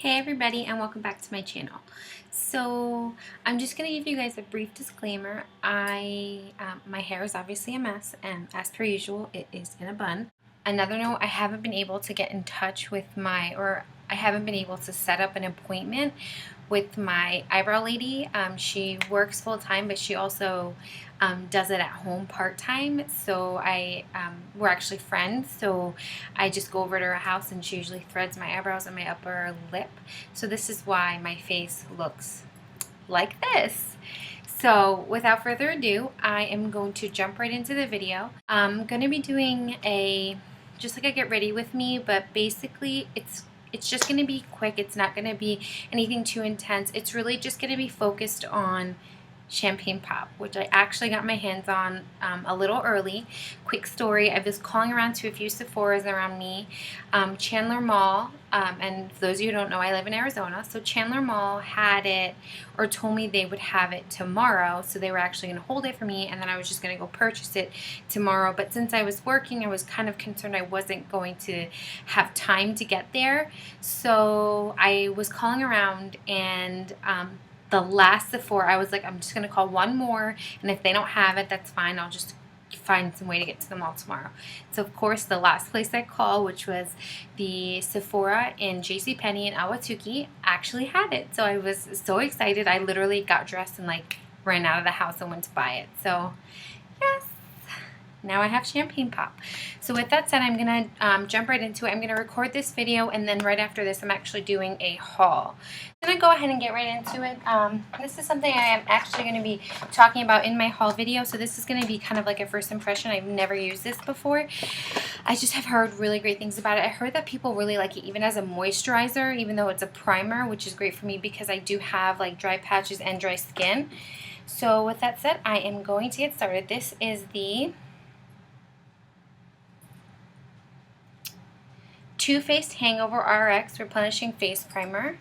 Hey everybody, and welcome back to my channel. So I'm just going to give you guys a brief disclaimer. My hair is obviously a mess, and as per usual it is in a bun. Another note, I haven't been able to get in touch with I haven't been able to set up an appointment with my eyebrow lady. She works full time, but she also does it at home part time. So we're actually friends. So I just go over to her house, and she usually threads my eyebrows and my upper lip. So this is why my face looks like this. So without further ado, I am going to jump right into the video. I'm going to be doing just like a get ready with me, but basically it's just going to be quick. It's not going to be anything too intense. It's really just going to be focused on Champagne Pop, which I actually got my hands on a little early. Quick story, I was calling around to a few Sephoras around me. Chandler Mall, and for those of you who don't know, I live in Arizona, so Chandler Mall had it, or told me they would have it tomorrow, so they were actually going to hold it for me, and then I was just going to go purchase it tomorrow. But since I was working, I was kind of concerned I wasn't going to have time to get there, so I was calling around, and the last Sephora, I was like, I'm just going to call one more, and if they don't have it, that's fine. I'll just find some way to get to the mall tomorrow. So, of course, the last place I called, which was the Sephora in JCPenney in Ahwatukee, actually had it. So I was so excited. I literally got dressed and, ran out of the house and went to buy it. So, yes. Now I have Champagne Pop. So with that said, I'm going to jump right into it. I'm going to record this video, and then right after this, I'm actually doing a haul. I'm going to go ahead and get right into it. This is something I am actually going to be talking about in my haul video. So this is going to be kind of like a first impression. I've never used this before. I just have heard really great things about it. I heard that people really like it even as a moisturizer, even though it's a primer, which is great for me because I do have dry patches and dry skin. So with that said, I am going to get started. This is the Too Faced Hangover RX Replenishing Face Primer.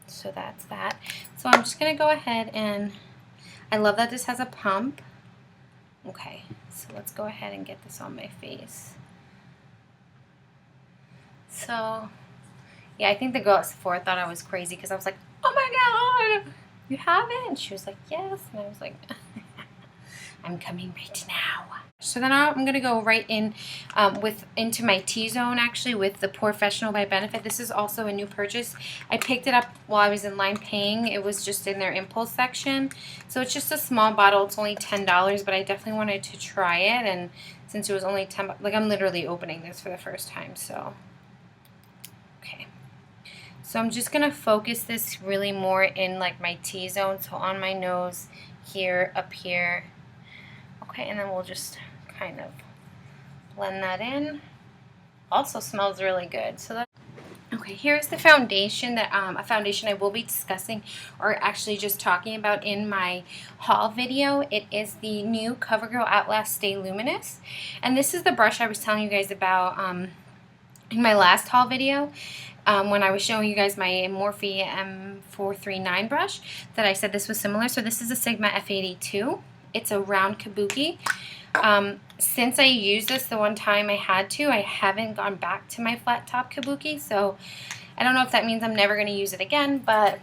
So that's that. So I'm just going to go ahead and, I love that this has a pump. Okay, so let's go ahead and get this on my face. So, yeah, I think the girl at Sephora thought I was crazy because I was like, oh my god, you have it? And she was like, yes. And I was like, I'm coming right now. So then I'm going to go right in into my T-zone, actually, with the Professional by Benefit. This is also a new purchase. I picked it up while I was in line paying. It was just in their impulse section. So it's just a small bottle. It's only $10, but I definitely wanted to try it. And since it was only $10, I'm literally opening this for the first time. So, okay. So I'm just going to focus this really more in my T-zone. So on my nose, here, up here. Okay, and then we'll just kind of blend that in. Also smells really good. So that, okay, here's the foundation that a foundation I will be discussing, or actually just talking about in my haul video. It is the new CoverGirl Outlast Stay Luminous, and this is the brush I was telling you guys about in my last haul video. When I was showing you guys my Morphe M439 brush, that I said this was similar. So this is a Sigma F82. It's a round kabuki. Since I used this the one time I had to, I haven't gone back to my flat top kabuki, so I don't know if that means I'm never going to use it again, but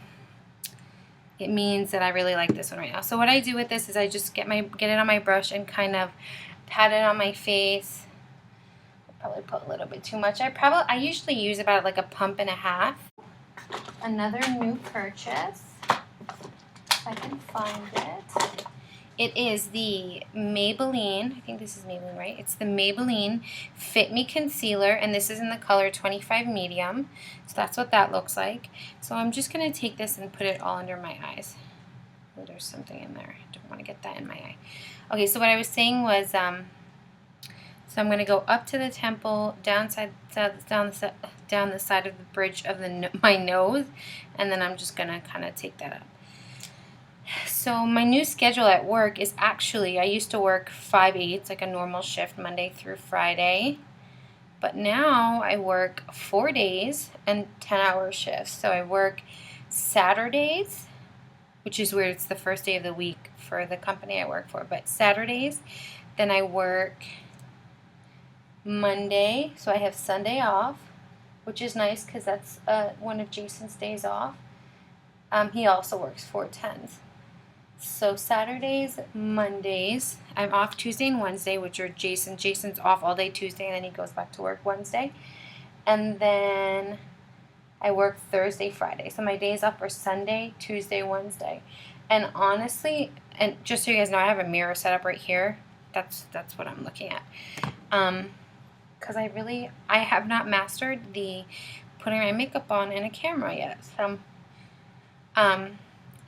it means that I really like this one right now. So what I do with this is I just get it on my brush and kind of pat it on my face. I'll probably put a little bit too much. I usually use about a pump and a half. Another new purchase, if I can find it. It is the Maybelline, I think this is Maybelline, right? It's the Maybelline Fit Me Concealer, and this is in the color 25 Medium. So that's what that looks like. So I'm just going to take this and put it all under my eyes. Oh, there's something in there. I don't want to get that in my eye. Okay, so what I was saying was, so I'm going to go up to the temple, down the side of the bridge of my nose, and then I'm just going to kind of take that up. So my new schedule at work is actually, I used to work 5/8, like a normal shift, Monday through Friday. But now I work 4 days and 10-hour shifts. So I work Saturdays, which is weird. It's the first day of the week for the company I work for. But Saturdays, then I work Monday, so I have Sunday off, which is nice because that's one of Jason's days off. He also works 4/10s. So Saturdays, Mondays, I'm off Tuesday and Wednesday, which are Jason's off all day Tuesday, and then he goes back to work Wednesday. And then I work Thursday, Friday. So my days off are Sunday, Tuesday, Wednesday. And honestly, and just so you guys know, I have a mirror set up right here. That's what I'm looking at. Because I have not mastered the putting my makeup on in a camera yet.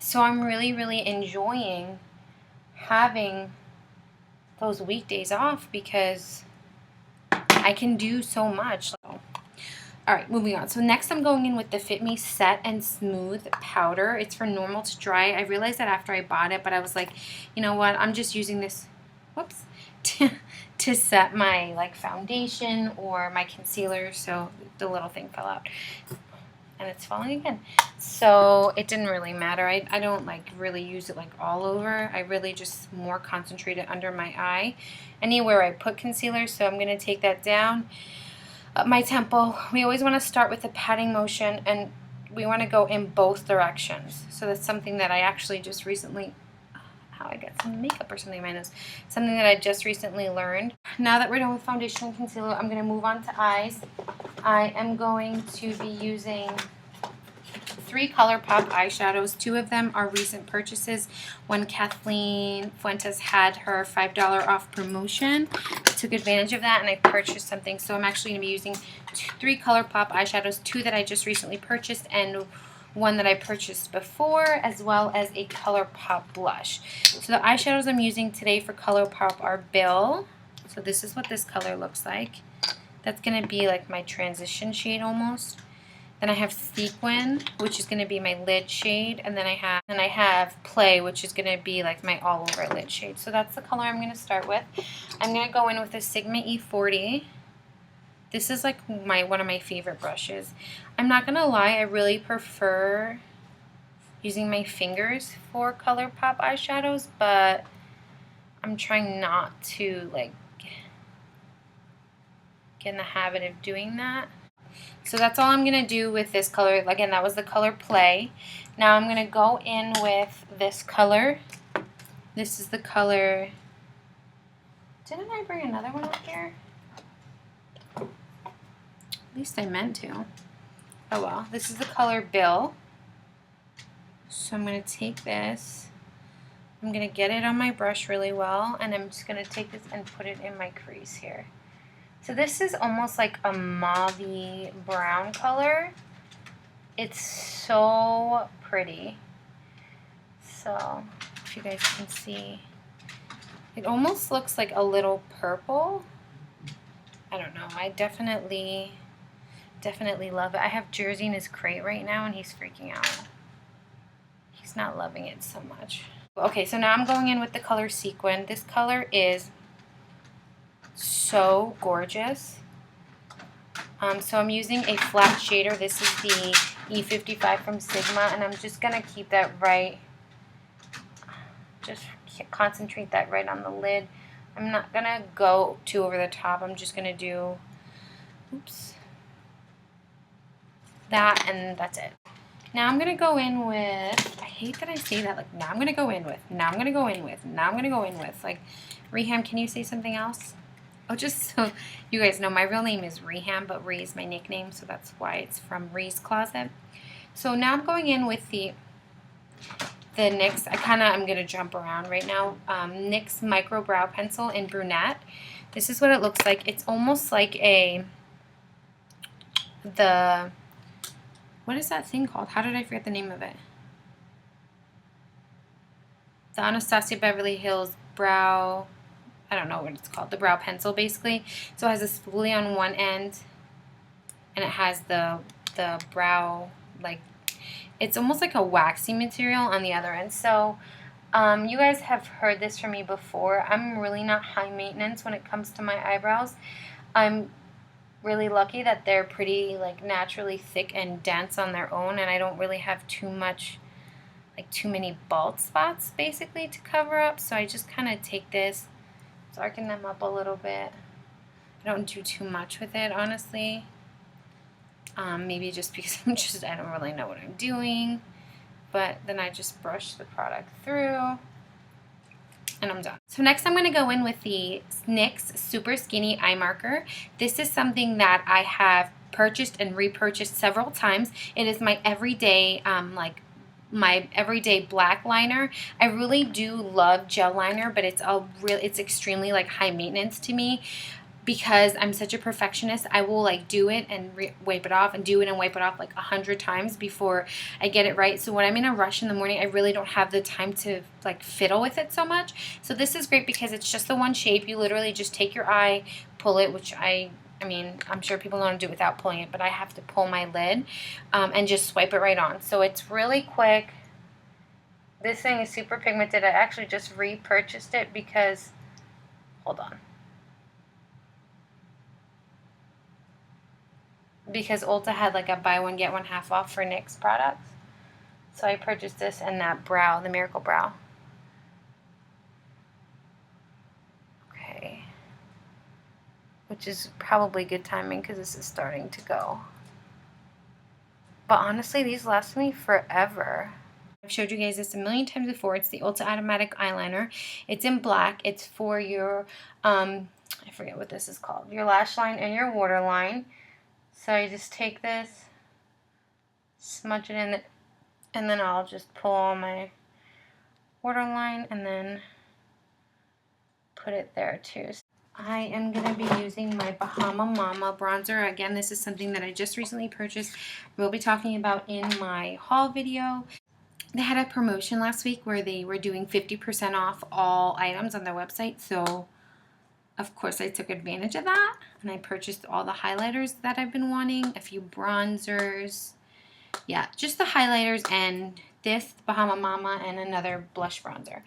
So I'm really, really enjoying having those weekdays off because I can do so much. Alright, moving on. So next I'm going in with the Fit Me Set and Smooth Powder. It's for normal to dry. I realized that after I bought it, but I was like, you know what, I'm just using this, whoops, to set my like foundation or my concealer, so the little thing fell out. And it's falling again. So it didn't really matter. I don't like really use it like all over. I really just more concentrate it under my eye. Anywhere I put concealer, so I'm going to take that down. My temple, we always want to start with the patting motion, and we want to go in both directions. So that's something that I actually just recently, I got some makeup or something in my nose. Something that I just recently learned. Now that we're done with foundation and concealer, I'm going to move on to eyes. I am going to be using 3 Colourpop eyeshadows. 2 of them are recent purchases. When Kathleen Fuentes had her $5 off promotion, I took advantage of that and I purchased something. So I'm actually going to be using 3 Colourpop eyeshadows, 2 that I just recently purchased and 1 that I purchased before, as well as a Colourpop blush. So the eyeshadows I'm using today for Colourpop are Bill. So this is what this color looks like. That's going to be like my transition shade almost. Then I have Sequin, which is going to be my lid shade, and then I have Play, which is going to be like my all over lid shade. So that's the color I'm going to start with. I'm going to go in with a Sigma E40. This is like one of my favorite brushes. I'm not going to lie, I really prefer using my fingers for Colourpop eyeshadows, but I'm trying not to like get in the habit of doing that. So that's all I'm going to do with this color. Again, that was the color Play. Now I'm going to go in with this color. This is the color... Didn't I bring another one up here? At least I meant to. Oh well. This is the color Bill. So I'm going to take this. I'm going to get it on my brush really well. And I'm just going to take this and put it in my crease here. So this is almost like a mauve-y brown color. It's so pretty. So if you guys can see, it almost looks like a little purple. I don't know. I definitely love it. I have Jersey in his crate right now and he's freaking out. He's not loving it so much. Okay, so now I'm going in with the color Sequin. This color is so gorgeous. So I'm using a flat shader. This is the E55 from Sigma, and I'm just going to keep that right, just concentrate that right on the lid. I'm not going to go too over the top. I'm just going to do, oops, that, and that's it. Now I'm going to go in with, I hate that I say that, like, now I'm going to go in with, now I'm going to go in with, now I'm going to go in with. Like, Reham, can you say something else? Oh, just so you guys know, my real name is Reham, but Ree is my nickname, so that's why it's from Ree's Closet. So now I'm going in with the NYX, I'm going to jump around right now, NYX Micro Brow Pencil in Brunette. This is what it looks like. It's almost like what is that thing called? How did I forget the name of it? The Anastasia Beverly Hills Brow... I don't know what it's called, the brow pencil basically. So it has a spoolie on one end and it has the brow, like, it's almost like a waxy material on the other end. So you guys have heard this from me before. I'm really not high maintenance when it comes to my eyebrows. I'm really lucky that they're pretty like naturally thick and dense on their own, and I don't really have too many bald spots basically to cover up. So I just kind of take this, darken them up a little bit, I don't do too much with it, honestly. Maybe just because I don't really know what I'm doing. But then I just brush the product through and I'm done. So next I'm going to go in with the NYX Super Skinny Eye Marker. This is something that I have purchased and repurchased several times. It is my everyday, my everyday black liner. I really do love gel liner, but it's extremely like high maintenance to me. Because I'm such a perfectionist, I will like do it and wipe it off and do it and wipe it off like 100 times before I get it right. So when I'm in a rush in the morning, I really don't have the time to like fiddle with it so much. So this is great because it's just the one shape. You literally just take your eye, pull it, which I mean, I'm sure people know how to do it without pulling it, but I have to pull my lid and just swipe it right on. So it's really quick. This thing is super pigmented. I actually just repurchased it because, hold on. Because Ulta had like a buy one get one half off for NYX products. So I purchased this and that brow, the Miracle Brow. Okay. Which is probably good timing because this is starting to go. But honestly, these last me forever. I've showed you guys this a million times before. It's the Ulta Automatic Eyeliner. It's in black. It's for your, I forget what this is called, your lash line and your waterline. So I just take this, smudge it in, and then I'll just pull on my waterline and then put it there too. I am going to be using my Bahama Mama bronzer. Again, this is something that I just recently purchased. We'll be talking about in my haul video. They had a promotion last week where they were doing 50% off all items on their website. So, of course, I took advantage of that. And I purchased all the highlighters that I've been wanting. A few bronzers. Yeah, just the highlighters and this Bahama Mama and another blush bronzer.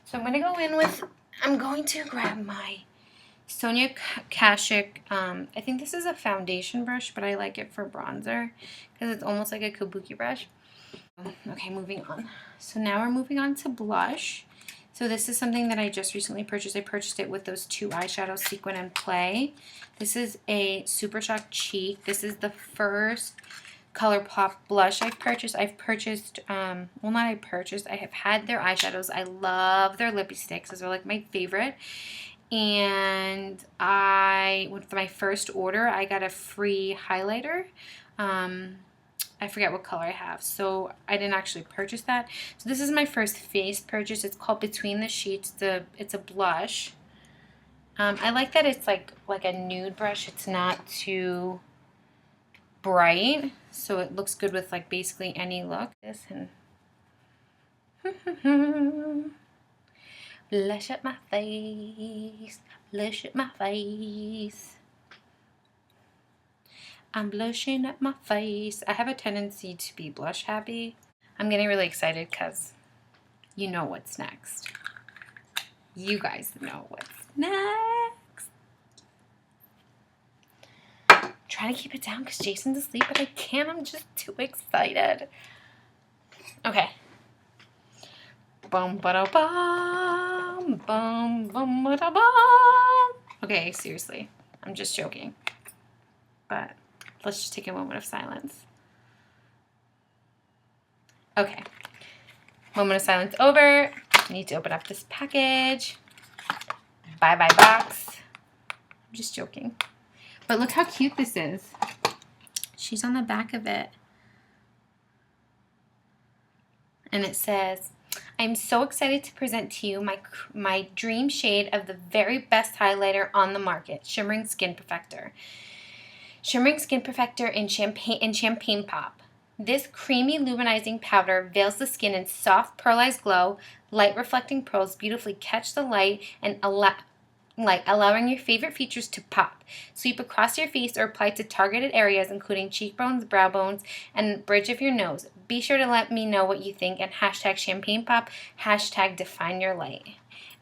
So I'm going to go in with, I'm going to grab my Sonia Kashuk. I think this is a foundation brush, but I like it for bronzer because it's almost like a kabuki brush. Okay, moving on. So now we're moving on to blush. So this is something that I just recently purchased. I purchased it with those two eyeshadows, Sequin and Play. This is a Super Shock Cheek. This is the first Colourpop blush I've purchased. I have had their eyeshadows. I love their lippy sticks. Those are like my favorite. And with my first order, I got a free highlighter. I forget what color I have, so I didn't actually purchase that. So this is my first face purchase. It's called Between the Sheets. It's a blush. I like that it's like a nude brush. It's not too bright, so it looks good with like basically any look. This and blush up my face, blush up my face. I'm blushing up my face. I have a tendency to be blush happy. I'm getting really excited because you know what's next. You guys know what's next. I'm trying to keep it down because Jason's asleep, but I can't. I'm just too excited. Okay. Bum ba da bum, bum bum ba da bum. Okay, seriously, I'm just joking. But let's just take a moment of silence. Okay. Moment of silence over. I need to open up this package. Bye-bye box. I'm just joking. But look how cute this is. She's on the back of it. And it says, I'm so excited to present to you my dream shade of the very best highlighter on the market, Shimmering Skin Perfector. Shimmering Skin Perfector in Champagne Pop. This creamy luminizing powder veils the skin in soft pearlized glow. Light reflecting pearls beautifully catch the light and allowing your favorite features to pop. Sweep across your face or apply to targeted areas including cheekbones, brow bones, and bridge of your nose. Be sure to let me know what you think and hashtag Champagne Pop, hashtag Define Your Light.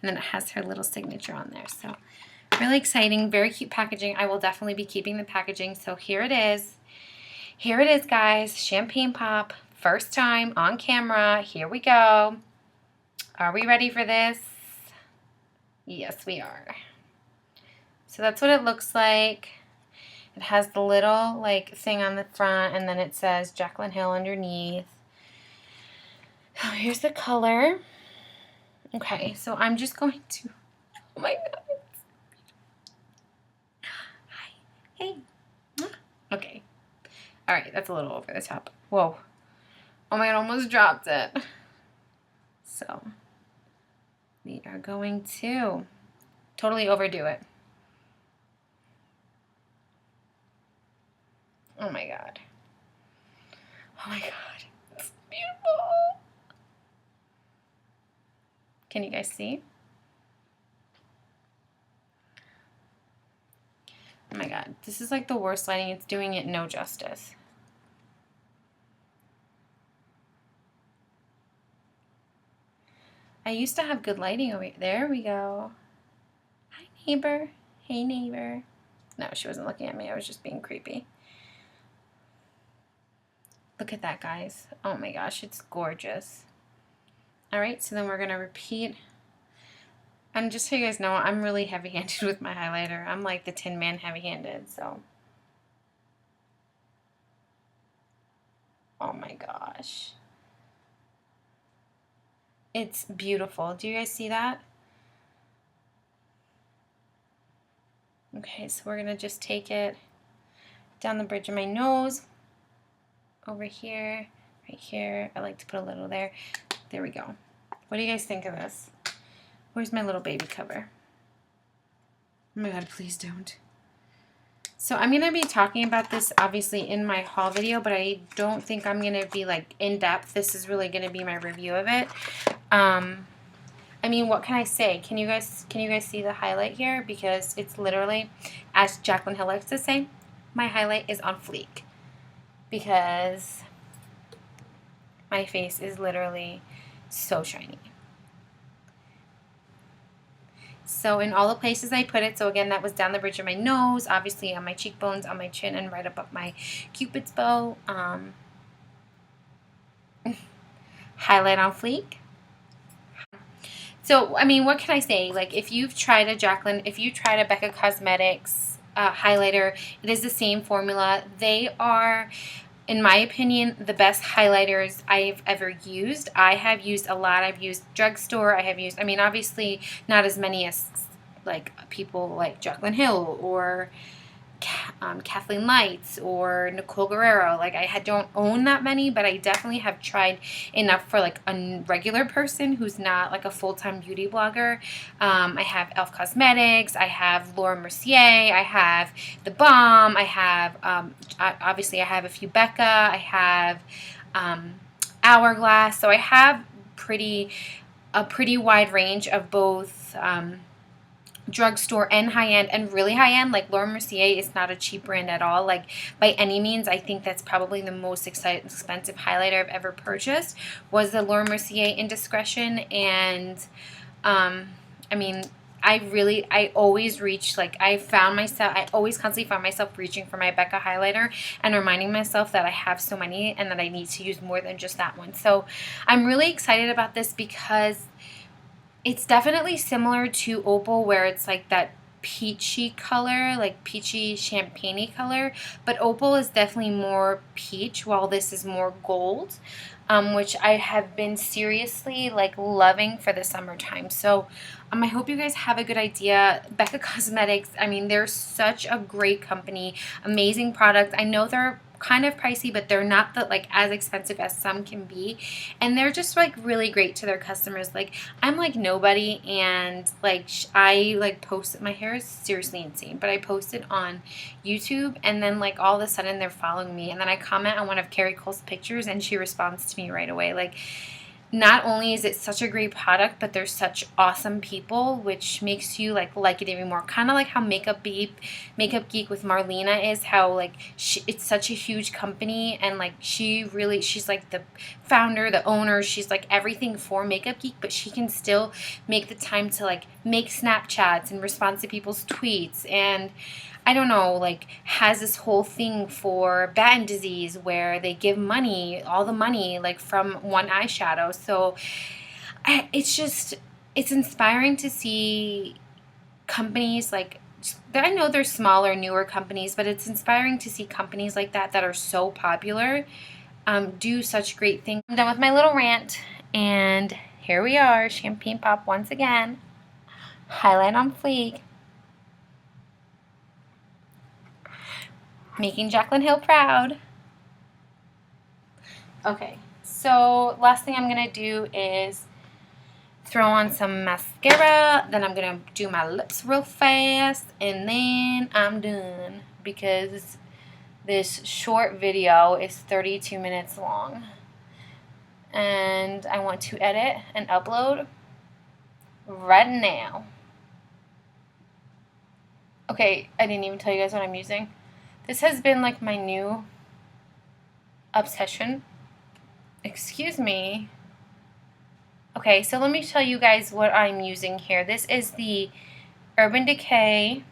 And then it has her little signature on there. So really exciting, very cute packaging. I will definitely be keeping the packaging. So here it is. Here it is, guys. Champagne Pop. First time on camera. Here we go. Are we ready for this? Yes, we are. So that's what it looks like. It has the little like thing on the front, and then it says Jaclyn Hill underneath. Oh, here's the color. Okay, so I'm just going to, oh my god. Hi. Hey. Okay. All right, that's a little over the top. Whoa. Oh my god, almost dropped it. So we are going to totally overdo it. Oh my god. Oh my god. It's beautiful. Can you guys see? Oh my god. This is like the worst lighting. It's doing it no justice. I used to have good lighting over here. There we go. Hi, neighbor. Hey, neighbor. No, she wasn't looking at me. I was just being creepy. Look at that, guys. Oh my gosh, it's gorgeous. All right, so then we're going to repeat. And just so you guys know, I'm really heavy-handed with my highlighter. I'm like the Tin Man heavy-handed, so. Oh my gosh. It's beautiful. Do you guys see that? Okay, so we're going to just take it down the bridge of my nose, over here, right here. I like to put a little there. There we go. What do you guys think of this? Where's my little baby cover? Oh my god, please don't. So I'm going to be talking about this obviously in my haul video, but I don't think I'm going to be like in depth. This is really going to be my review of it. I mean, what can I say? Can you guys see the highlight here? Because it's literally, as Jaclyn Hill likes to say, my highlight is on fleek. Because my face is literally so shiny. So in all the places I put it, so again, that was down the bridge of my nose, obviously on my cheekbones, on my chin, and right up my Cupid's bow. Highlight on fleek. So, I mean, what can I say? Like, if you've tried a Becca Cosmetics highlighter, it is the same formula. They are, in my opinion, the best highlighters I've ever used. I have used a lot. I've used drugstore. I mean, obviously not as many as, like, people like Jaclyn Hill or Kathleen Lights or Nicole Guerrero. Like, I don't own that many, but I definitely have tried enough for like a regular person who's not like a full-time beauty blogger. I have e.l.f. Cosmetics, I have Laura Mercier, I have The Balm, I have obviously I have a few Becca, I have Hourglass. So I have a pretty wide range of both drugstore and high-end, and really high-end. Like, Laura Mercier is not a cheap brand at all, like, by any means. I think that's probably the most expensive highlighter I've ever purchased, was the Laura Mercier Indiscretion. And I mean, I always reach, like, I always constantly found myself reaching for my Becca highlighter and reminding myself that I have so many and that I need to use more than just that one. So I'm really excited about this because it's definitely similar to Opal, where it's like that peachy color, like peachy champagne color, but Opal is definitely more peach, while this is more gold, which I have been seriously like loving for the summertime. So I hope you guys have a good idea. Becca Cosmetics, I mean, they're such a great company, amazing product. I know they're kind of pricey, but they're not like as expensive as some can be, and they're just like really great to their customers. Like, I'm like nobody, and like I like post, my hair is seriously insane, but I posted on YouTube, and then like all of a sudden they're following me, and then I comment on one of Carrie Cole's pictures and she responds to me right away. Like, not only is it such a great product, but they're such awesome people, which makes you like it even more. Kind of like how Makeup Geek with Marlena is, how like it's such a huge company, and like she's like the founder, the owner. She's like everything for Makeup Geek, but she can still make the time to like make Snapchats and respond to people's tweets, and I don't know, like, has this whole thing for Batten disease where they give money, all the money, like, from one eyeshadow. So it's inspiring to see companies like I know they're smaller, newer companies, but it's inspiring to see companies like that that are so popular do such great things. I'm done with my little rant, and here we are, Champagne Pop once again. Highlight on fleek. Making Jaclyn Hill proud. Okay, so last thing I'm going to do is throw on some mascara. Then I'm going to do my lips real fast, and then I'm done because this short video is 32 minutes long. And I want to edit and upload right now. Okay, I didn't even tell you guys what I'm using. This has been like my new obsession. Excuse me. Okay, so let me tell you guys what I'm using here. This is the Urban Decay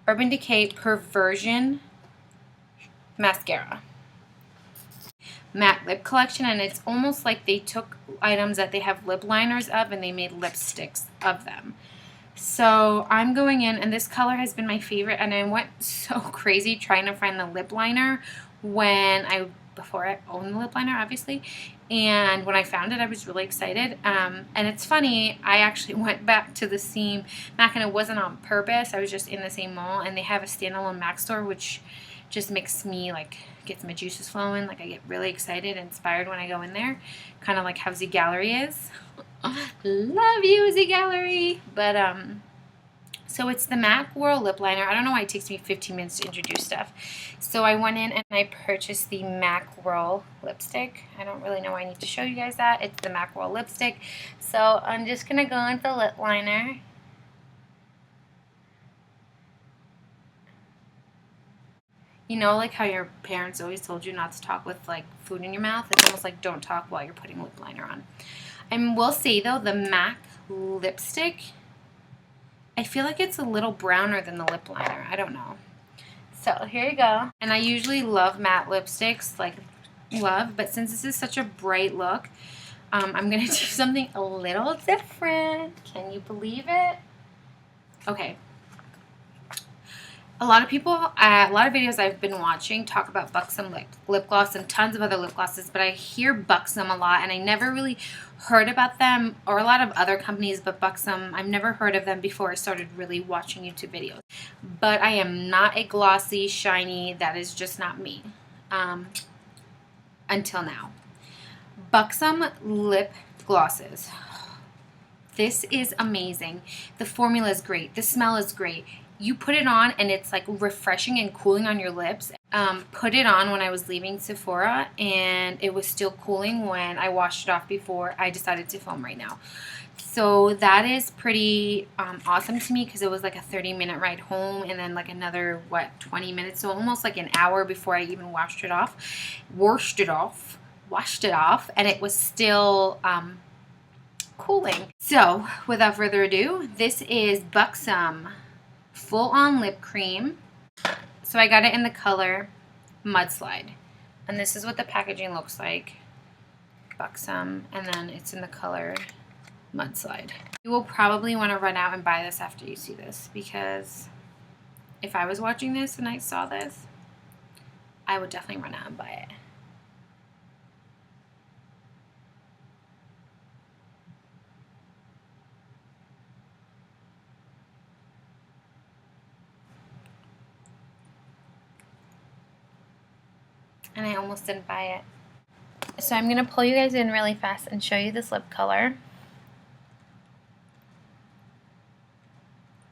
Perversion Mascara. Matte lip collection, and it's almost like they took items that they have lip liners of and they made lipsticks of them. So I'm going in, and this color has been my favorite, and I went so crazy trying to find the lip liner before I owned the lip liner, obviously. And when I found it, I was really excited. And it's funny, I actually went back to the same MAC, and it wasn't on purpose. I was just in the same mall, and they have a standalone MAC store, which just makes me, like, gets my juices flowing. Like, I get really excited and inspired when I go in there. Kind of like how Z Gallery is. Love you, Z Gallery. But, so it's the MAC Whirl lip liner. I don't know why it takes me 15 minutes to introduce stuff. So I went in and I purchased the MAC Whirl lipstick. I don't really know why I need to show you guys that. It's the MAC Whirl lipstick. So I'm just going to go in the lip liner. You know, like how your parents always told you not to talk with, like, food in your mouth? It's almost like don't talk while you're putting lip liner on. I will say, though, the MAC lipstick, I feel like it's a little browner than the lip liner. I don't know. So here you go. And I usually love matte lipsticks, like love, but since this is such a bright look, I'm going to do something a little different. Can you believe it? Okay. A lot of people, a lot of videos I've been watching talk about Buxom lip gloss and tons of other lip glosses, but I hear Buxom a lot, and I never really heard about them, or a lot of other companies, but Buxom, I've never heard of them before I started really watching YouTube videos. But I am not a glossy, shiny, that is just not me, until now. Buxom lip glosses. This is amazing. The formula is great. The smell is great. You put it on and it's like refreshing and cooling on your lips. Put it on when I was leaving Sephora, and it was still cooling when I washed it off before I decided to film right now. So that is pretty awesome to me, because it was like a 30-minute ride home and then like another, 20 minutes, so almost like an hour before I even washed it off, and it was still cooling. So without further ado, this is Buxom Full On Lip Cream. So I got it in the color Mudslide, and this is what the packaging looks like. Buxom, and then it's in the color Mudslide. You will probably want to run out and buy this after you see this, because if I was watching this and I saw this, I would definitely run out and buy it. And I almost didn't buy it. So I'm going to pull you guys in really fast and show you this lip color.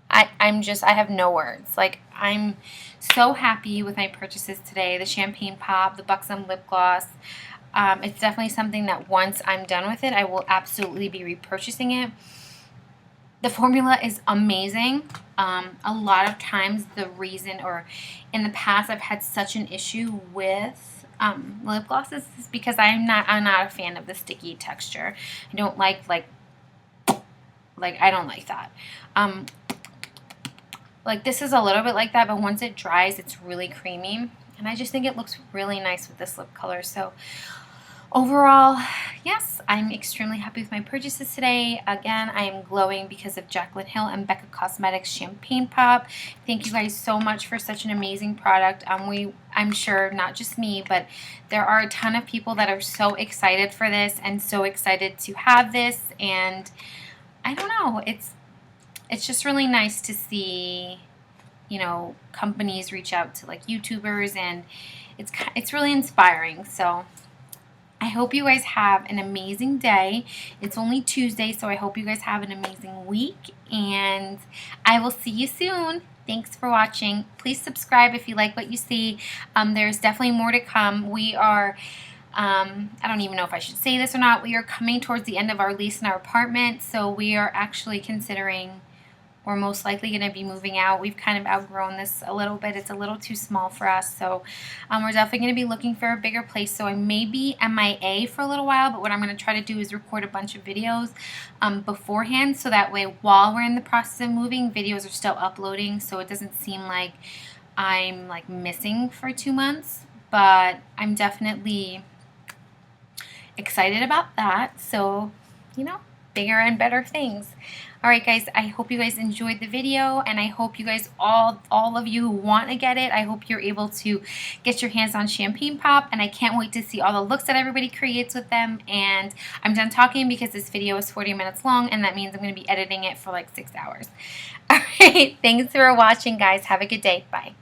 I have no words. Like, I'm so happy with my purchases today. The Champagne Pop, the Buxom lip gloss. It's definitely something that once I'm done with it, I will absolutely be repurchasing it. The formula is amazing. A lot of times the reason, or in the past, I've had such an issue with lip glosses is because I'm not a fan of the sticky texture. I don't like I don't like that. Like, this is a little bit like that, but once it dries, it's really creamy, and I just think it looks really nice with this lip color. So overall, yes, I'm extremely happy with my purchases today. Again, I am glowing because of Jaclyn Hill and Becca Cosmetics Champagne Pop. Thank you guys so much for such an amazing product. I'm sure not just me, but there are a ton of people that are so excited for this and so excited to have this. And I don't know, it's just really nice to see, you know, companies reach out to like YouTubers, and it's really inspiring. So I hope you guys have an amazing day. It's only Tuesday, so I hope you guys have an amazing week, and I will see you soon. Thanks for watching. Please subscribe if you like what you see. There's definitely more to come. We are, I don't even know if I should say this or not, we are coming towards the end of our lease in our apartment, so we are actually considering, we're most likely going to be moving out. We've kind of outgrown this a little bit. It's a little too small for us. So we're definitely going to be looking for a bigger place. So I may be MIA for a little while, but what I'm going to try to do is record a bunch of videos beforehand, so that way while we're in the process of moving, videos are still uploading, so it doesn't seem like I'm like missing for 2 months. But I'm definitely excited about that. So, you know, bigger and better things. Alright guys, I hope you guys enjoyed the video, and I hope you guys, all of you who want to get it, I hope you're able to get your hands on Champagne Pop, and I can't wait to see all the looks that everybody creates with them. And I'm done talking because this video is 40 minutes long, and that means I'm going to be editing it for like 6 hours. Alright, thanks for watching guys. Have a good day. Bye.